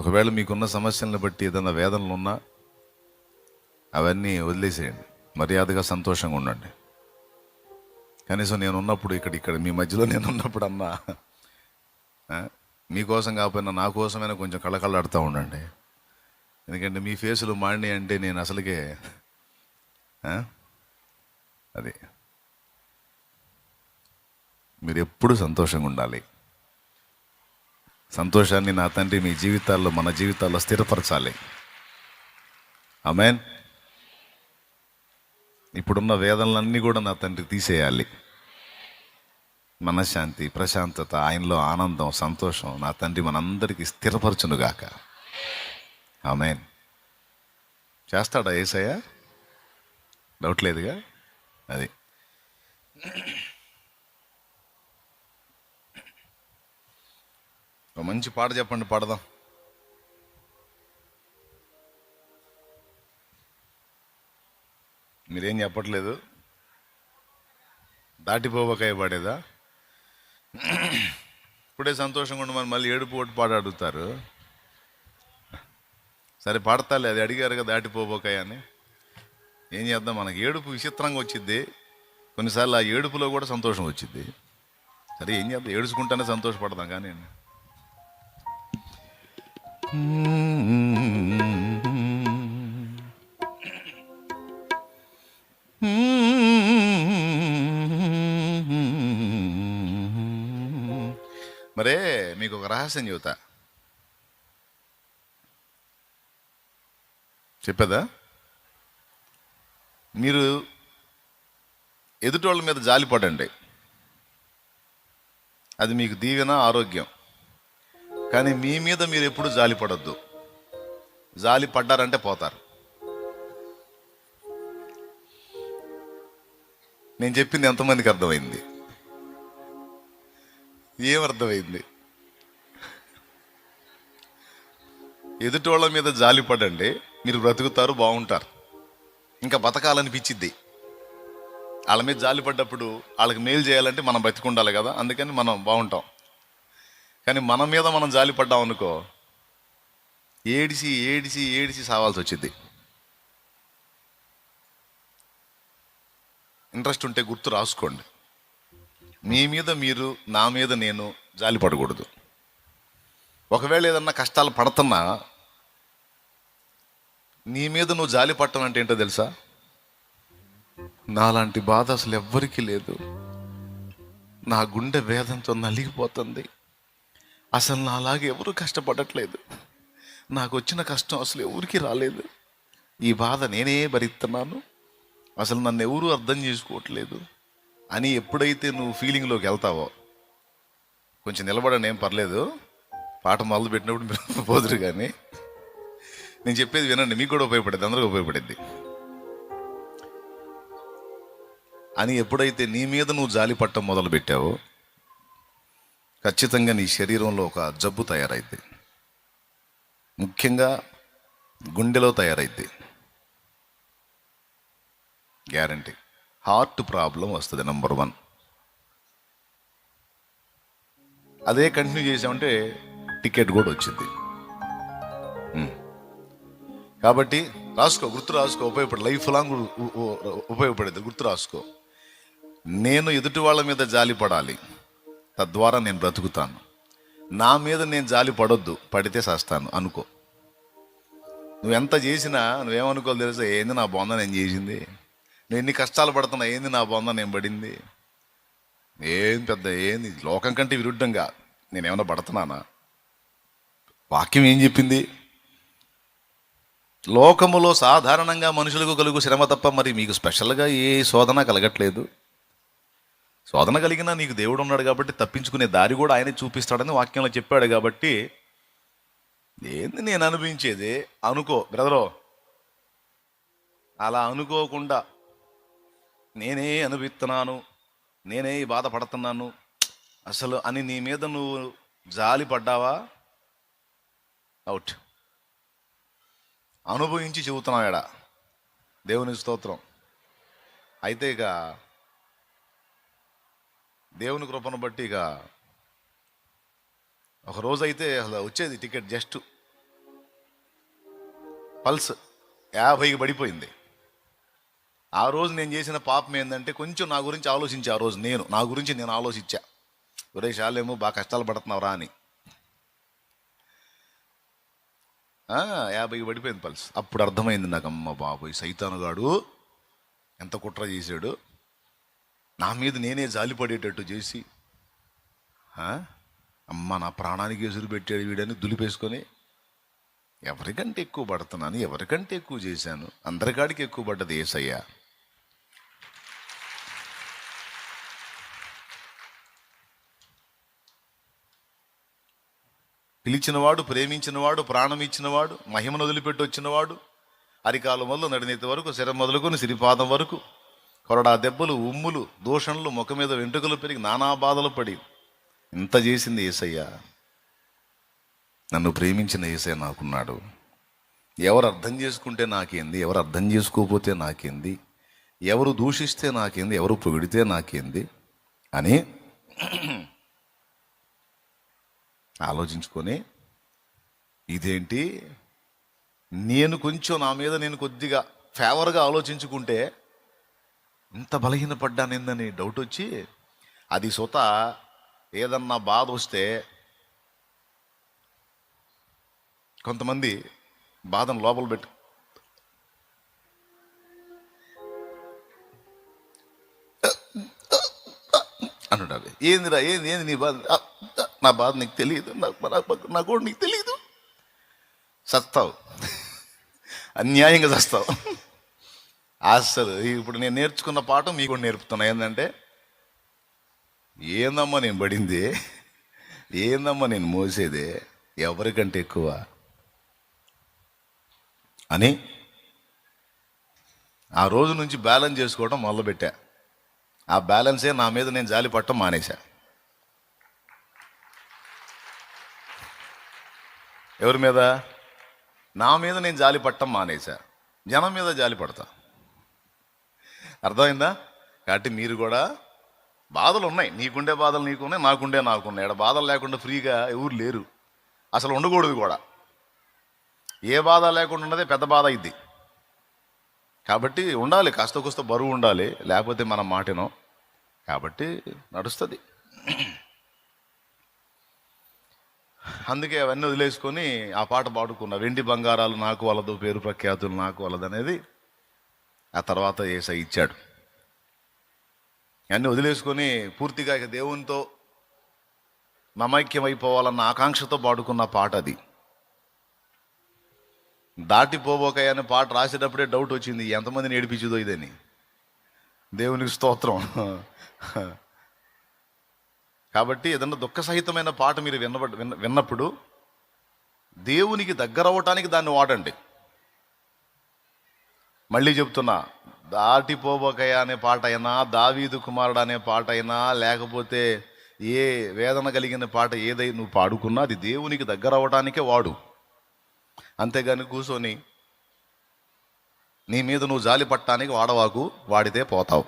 ఒకవేళ మీకున్న సమస్యలను బట్టి ఏదైనా వేదనలు ఉన్నా అవన్నీ వదిలేసేయండి. మర్యాదగా సంతోషంగా ఉండండి. కనీసం నేను ఉన్నప్పుడు ఇక్కడ మీ మధ్యలో నేను ఉన్నప్పుడు అన్నా మీకోసం కాకపోయినా నా కోసమైనా కొంచెం కళకళలాడుతూ ఉండండి. ఎందుకంటే మీ ఫేసులు మాడినాయి అంటే నేను అసలుకే అది మీరు ఎప్పుడు సంతోషంగా ఉండాలి. సంతోషాన్ని నా తండ్రి మీ జీవితాల్లో, మన జీవితాల్లో స్థిరపరచాలి. ఆమేన్. ఇప్పుడున్న వేదనలన్నీ కూడా నా తండ్రి తీసేయాలి. మనశ్శాంతి, ప్రశాంతత, ఆయనలో ఆనందం, సంతోషం నా తండ్రి మనందరికీ స్థిరపరచునుగాక. ఆమేన్. చేస్తాడా యేసయ్య? డౌట్ లేదుగా. అది ఒక మంచి పాట చెప్పండి, పాడదాం. మీరేం చెప్పట్లేదు. దాటిపోవకాయ పాడేదా? ఇప్పుడే సంతోషంగా ఉండి మళ్ళీ ఏడుపు ఒకటి పాట అడుగుతారు. సరే పాడతాలే, అది అడిగారు కదా దాటిపోబోకాయ అని. ఏం చేద్దాం, మనకి ఏడుపు విచిత్రంగా వచ్చిద్ది. కొన్నిసార్లు ఆ ఏడుపులో కూడా సంతోషం వచ్చిద్ది. సరే ఏం చేద్దాం, ఏడుచుకుంటానే సంతోషపడదాం. కానీ మరే మీకు ఒక రహస్యం చెబుతా. చెప్పేదా? మీరు ఎదుటోళ్ళ మీద జాలి పడండి, అది మీకు దీవెన, ఆరోగ్యం. కానీ మీ మీద మీరు ఎప్పుడు జాలి పడొద్దు. జాలి పడ్డారంటే పోతారు. నేను చెప్పింది ఎంతమందికి అర్థమైంది? ఏమర్థమైంది? ఎదుటోళ్ళ మీద జాలి పడండి, మీరు బ్రతుకుతారు, బాగుంటారు, ఇంకా బతకాలనిపించిద్ది. వాళ్ళ మీద జాలి పడ్డప్పుడు వాళ్ళకి మేలు చేయాలంటే మనం బతికుండాలి కదా, అందుకని మనం బాగుంటాం. కానీ మన మీద మనం జాలి పడ్డాం అనుకో, ఏడిసి ఏడిసి ఏడిసి సావాల్సి వచ్చింది. ఇంట్రెస్ట్ ఉంటే గుర్తు రాసుకోండి. మీ మీద మీరు, నా మీద నేను జాలి పడకూడదు. ఒకవేళ ఏదన్నా కష్టాలు పడుతున్నా నీ మీద నువ్వు జాలి పడటం అంటే ఏంటో తెలుసా? నాలాంటి బాధ అసలు ఎవ్వరికీ లేదు, నా గుండె వేదంతో నలిగిపోతుంది, అసలు నాలాగే ఎవరు కష్టపడట్లేదు, నాకు వచ్చిన కష్టం అసలు ఎవరికి రాలేదు, ఈ బాధ నేనే భరిస్తున్నాను, అసలు నన్ను ఎవరూ అర్థం చేసుకోవట్లేదు అని ఎప్పుడైతే నువ్వు ఫీలింగ్లోకి వెళ్తావో, కొంచెం నిలబడండి, ఏం పర్లేదు, పాట మొదలు పెట్టినప్పుడు మీరు పోదురు. కానీ నేను చెప్పేది వినండి, మీకు కూడా ఉపయోగపడేది, అందరికీ ఉపయోగపడేది. అని ఎప్పుడైతే నీ మీద నువ్వు జాలి పట్టడం మొదలు పెట్టావో, ఖచ్చితంగా నీ శరీరంలో ఒక జబ్బు తయారైద్ది. ముఖ్యంగా గుండెలో తయారైద్ది, గ్యారంటీ. హార్ట్ ప్రాబ్లం వస్తుంది, నెంబర్ 1. అదే కంటిన్యూ చేసామంటే టికెట్ కూడా వచ్చింది. కాబట్టి రాసుకో, గుర్తు రాసుకో, ఉపయోగపడే, లైఫ్ లాంగ్ ఉపయోగపడేది. గుర్తు రాసుకో. నేను ఎదుటి వాళ్ళ మీద జాలి పడాలి, తద్వారా నేను బ్రతుకుతాను. నా మీద నేను జాలి పడొద్దు, పడితే చేస్తాను అనుకో. నువ్వు ఎంత చేసినా నువ్వేమనుకోవాలి తెలుసా? ఏంది నా బొంద నేను చేసింది, నేను ఎన్ని కష్టాలు పడుతున్నా, ఏంది నా బొంద నేను పడింది, ఏం పెద్ద ఏంది, లోకం కంటే విరుద్ధంగా నేనేమన్నా పడుతున్నానా? వాక్యం ఏం చెప్పింది? లోకములో సాధారణంగా మనుషులకు కలుగు శ్రమ తప్ప మరి మీకు స్పెషల్గా ఏ శోధన కలగట్లేదు. శోధన కలిగినా నీకు దేవుడు ఉన్నాడు కాబట్టి తప్పించుకునే దారి కూడా ఆయనే చూపిస్తాడని వాక్యంలో చెప్పాడు. కాబట్టి ఏంది నేను అనుభవించేది అనుకో బ్రదరో. అలా అనుకోకుండా నేనే అనుభవిస్తున్నాను, నేనే బాధపడుతున్నాను అసలు అని నీ మీద నువ్వు జాలి పడ్డావా, అవుట్. అనుభవించి చెబుతున్నావు ఎడా, దేవునికి స్తోత్రం. అయితే ఇక దేవుని కృపను బట్టి ఇక ఒక రోజు అయితే అసలు వచ్చేది టికెట్ జస్ట్ పల్స్ 50కి పడిపోయింది. ఆ రోజు నేను చేసిన పాపం ఏంటంటే కొంచెం నా గురించి ఆలోచించా. ఆ రోజు నా గురించి నేను ఆలోచించా. ఒరే శాలేమో బాగా కష్టాలు పడుతున్నావురా అని. 50కి పడిపోయింది పల్స్. అప్పుడు అర్థమైంది నాకు, అమ్మ బాబోయ్ సైతానుగాడు ఎంత కుట్ర చేశాడు, నా మీద నేనే జాలిపడేటట్టు చేసి, అమ్మ నా ప్రాణానికి ఎసురు పెట్టాడు వీడని దులిపేసుకొని, ఎవరికంటే ఎక్కువ పడుతున్నాను, ఎవరికంటే ఎక్కువ చేశాను, అందరికాడికి ఎక్కువ పడ్డది యేసయ్య. పిలిచినవాడు, ప్రేమించినవాడు, ప్రాణం ఇచ్చినవాడు, మహిమను వదిలిపెట్టి వచ్చినవాడు, అరికాలం వల్ల నడినెత్తి వరకు, శరం మొదలుకొని సిరిపాదం వరకు కొరడా దెబ్బలు, ఉమ్ములు, దూషణలు, ముఖం మీద వెంట్రుకలు పెరిగి నానా బాధలు పడి ఇంత చేసింది యేసయ్య. నన్ను ప్రేమించిన యేసయ్య నాకున్నాడు. ఎవరు అర్థం చేసుకుంటే నాకేంది, ఎవరు అర్థం చేసుకోకపోతే నాకేంది, ఎవరు దూషిస్తే నాకేంది, ఎవరు పొగిడితే నాకేంది అని ఆలోచించుకొని, ఇదేంటి నేను కొంచెం నా మీద నేను కొద్దిగా ఫేవర్గా ఆలోచించుకుంటే ఇంత బలహీనపడ్డానేందని డౌట్ వచ్చి, అది సొత ఏదన్నా బాధ వస్తే కొంతమంది బాధను లోపల పెట్టి అంటుంటారు. ఏందిరా ఏంది ఏంది నీ బాధ, నా బాధ నీకు తెలియదు, నా కూడా నీకు తెలియదు, చస్తావు, అన్యాయంగా చస్తావు. అసలు ఇప్పుడు నేను నేర్చుకున్న పాఠం మీకు కూడా నేర్పుతున్నా. ఏంటంటే, ఏందమ్మా నేను పడింది, ఏందమ్మా నేను మోసేదే, ఎవరికంటే ఎక్కువ అని ఆ రోజు నుంచి బ్యాలెన్స్ చేసుకోవడం మొదలుపెట్టా. ఆ బ్యాలెన్సే నా మీద నేను జాలి పట్టడం మానేశా. ఎవరి మీద? నా మీద నేను జాలి పట్టడం మానేశా. జనం మీద జాలి పడతా. అర్థమైందా? కాబట్టి మీరు కూడా, బాధలు ఉన్నాయి, నీకుండే బాధలు నీకున్నాయి, నాకున్నాయి. ఇక్కడ బాధలు లేకుండా ఫ్రీగా ఎవరు లేరు, అసలు ఉండకూడదు కూడా. ఏ బాధ లేకుండా ఉన్నదే పెద్ద బాధ ఇది. కాబట్టి ఉండాలి, కాస్త కూస్త బరువు ఉండాలి, లేకపోతే మనం మాటేనో. కాబట్టి నడుస్తుంది. అందుకే అవన్నీ వదిలేసుకొని ఆ పాట పాడుకున్న, వెండి బంగారాలు నాకు వలదు, పేరు ప్రఖ్యాతులు నాకు వలదు అనేది ఆ తర్వాత యేసయ్య ఇచ్చాడు. అన్నీ వదిలేసుకొని పూర్తిగా ఇక దేవునితో మమైక్యమైపోవాలన్న ఆకాంక్షతో పాడుకున్న పాట అది. దాటిపోబోకాయ అనే పాట రాసేటప్పుడే డౌట్ వచ్చింది, ఎంతమందిని ఏడిపించుదో ఇదని. దేవునికి స్తోత్రం. కాబట్టి ఏదన్నా దుఃఖ సహితమైన పాట మీరు విన్నప్పుడు దేవునికి దగ్గర అవ్వటానికి దాన్ని వాడండి. మళ్ళీ చెప్తున్నా, దాటిపోబోకాయ అనే పాట అయినా, దావీదు కుమారుడు అనే పాట అయినా, లేకపోతే ఏ వేదన కలిగిన పాట ఏదై నువ్వు పాడుకున్నా అది దేవునికి దగ్గర అవ్వటానికే వాడు. అంతేగాని కూర్చొని నీ మీద నువ్వు జాలి పట్టడానికి వాడవాకు, వాడితే పోతావు.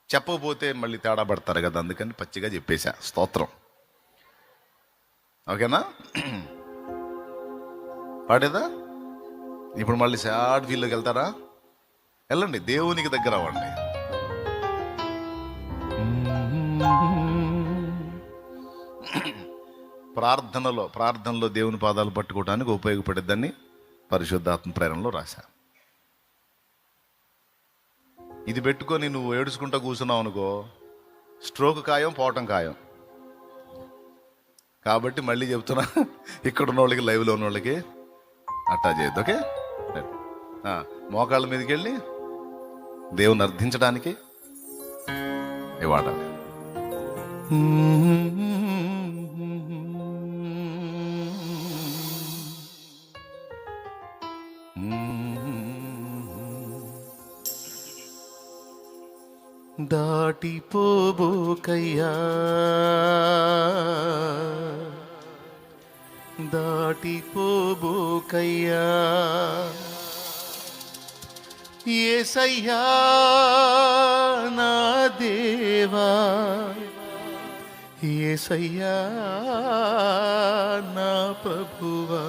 చెప్పకపోతే మళ్ళీ తేడా పడతారు కదా, అందుకని పచ్చిగా చెప్పేశా. స్తోత్రం. ఓకేనా? పాడేదా? ఇప్పుడు మళ్ళీ సాడ్ ఫీల్లోకి వెళ్తారా? వెళ్ళండి, దేవునికి దగ్గర అవ్వండి. ప్రార్థనలో దేవుని పాదాలు పట్టుకోవడానికి ఉపయోగపడేదాన్ని పరిశుద్ధాత్మ ప్రేరణలో రాశా. ఇది పెట్టుకొని నువ్వు ఏడుచుకుంటా కూర్చున్నావు అనుకో, స్ట్రోక్ ఖాయం, పోవటం ఖాయం. కాబట్టి మళ్ళీ చెప్తున్నా, ఇక్కడ ఉన్న వాళ్ళకి, లైవ్లో ఉన్న వాళ్ళకి అట్టా చేయొద్దు. ఓకే? మోకాళ్ళ మీదకి వెళ్ళి దేవుని అర్థించడానికి వాడాలి. దాటిపోబోకయ్యా, దాటిపోబోకయ్యా, యేసయ్యా నా దేవా, యేసయ్యా నా ప్రభువా.